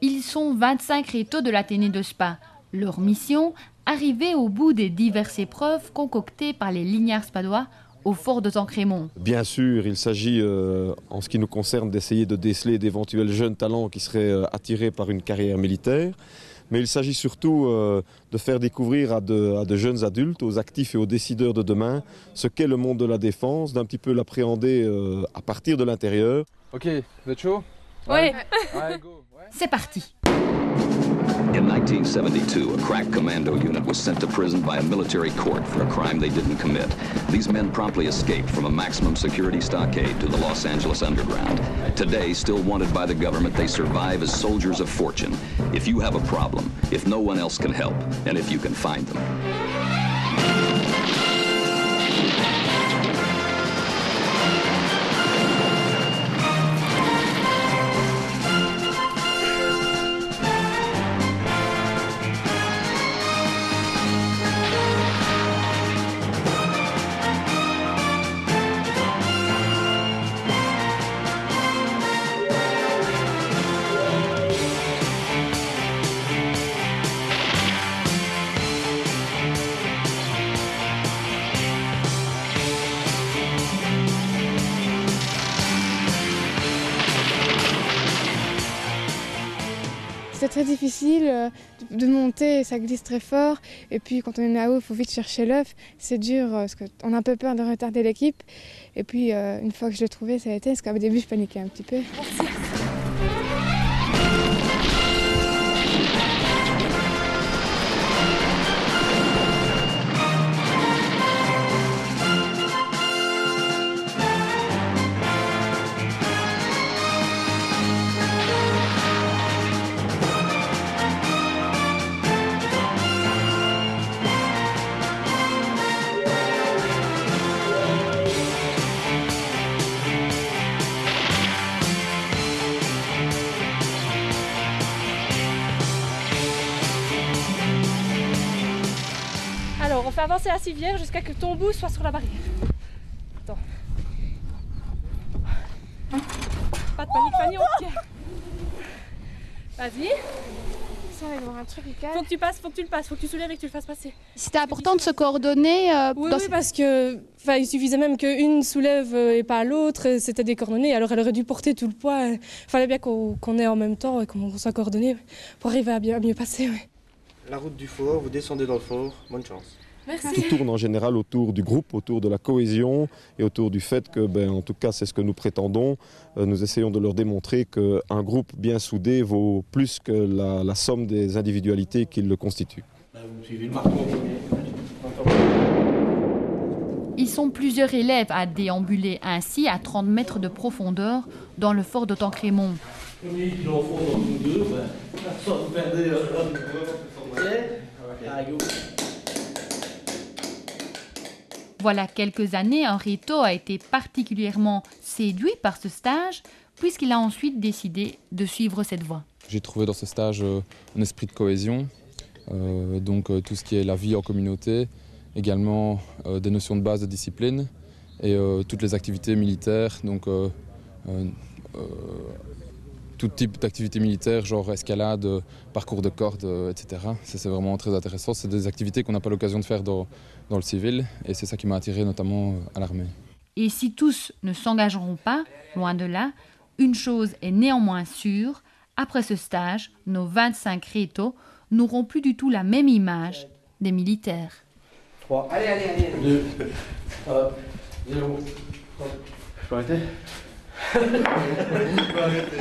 Ils sont 25 rétos de l'Athénée de Spa. Leur mission, arriver au bout des diverses épreuves concoctées par les lignards spadois au fort de Tancrémont. Bien sûr, il s'agit, en ce qui nous concerne, d'essayer de déceler d'éventuels jeunes talents qui seraient attirés par une carrière militaire. Mais il s'agit surtout de faire découvrir à de jeunes adultes, aux actifs et aux décideurs de demain, ce qu'est le monde de la défense, d'un petit peu l'appréhender à partir de l'intérieur. Ok, vous êtes chaud? Oui. Allez, go. Ouais. C'est parti. In 1972, a crack commando unit was sent to prison by a military court for a crime they didn't commit. These men promptly escaped from a maximum security stockade to the Los Angeles underground. Today, still wanted by the government, they survive as soldiers of fortune. If you have a problem, if no one else can help, and if you can find them. C'est très difficile de monter, ça glisse très fort. Et puis quand on est là-haut, il faut vite chercher l'œuf. C'est dur parce qu'on a un peu peur de retarder l'équipe. Et puis une fois que je l'ai trouvé, ça a été, parce qu'au début je paniquais un petit peu. Alors, on fait avancer la civière jusqu'à ce que ton bout soit sur la barrière. Attends. Pas de panique, Fanny, on tient. Vas-y. Ça va y avoir un truc qui Faut que tu passes, faut que tu le passes, faut que tu soulèves et que tu le fasses passer. C'était important de se coordonner. Oui, parce que il suffisait même qu'une soulève et pas l'autre, c'était décoordonné, alors elle aurait dû porter tout le poids. Il fallait bien qu'on ait en même temps et qu'on soit coordonné pour arriver à mieux passer. Ouais. La route du fort, vous descendez dans le fort, bonne chance. Merci. Tout tourne en général autour du groupe, autour de la cohésion et autour du fait que, en tout cas c'est ce que nous prétendons, nous essayons de leur démontrer qu'un groupe bien soudé vaut plus que la somme des individualités qui le constituent. Vous suivez le marquement. Ils sont plusieurs élèves à déambuler ainsi à 30 mètres de profondeur dans le fort de Tancrémont. Voilà quelques années, Henrietto a été particulièrement séduit par ce stage, puisqu'il a ensuite décidé de suivre cette voie. J'ai trouvé dans ce stage un esprit de cohésion, donc tout ce qui est la vie en communauté, également des notions de base de discipline et toutes les activités militaires, donc tout type d'activités militaires, genre escalade, parcours de corde, etc. Ça, c'est vraiment très intéressant. C'est des activités qu'on n'a pas l'occasion de faire dans le civil et c'est ça qui m'a attiré notamment à l'armée. Et si tous ne s'engageront pas, loin de là, une chose est néanmoins sûre, après ce stage, nos 25 rétos n'auront plus du tout la même image des militaires. 3, allez, 2, 0. Je peux arrêter? Je peux arrêter.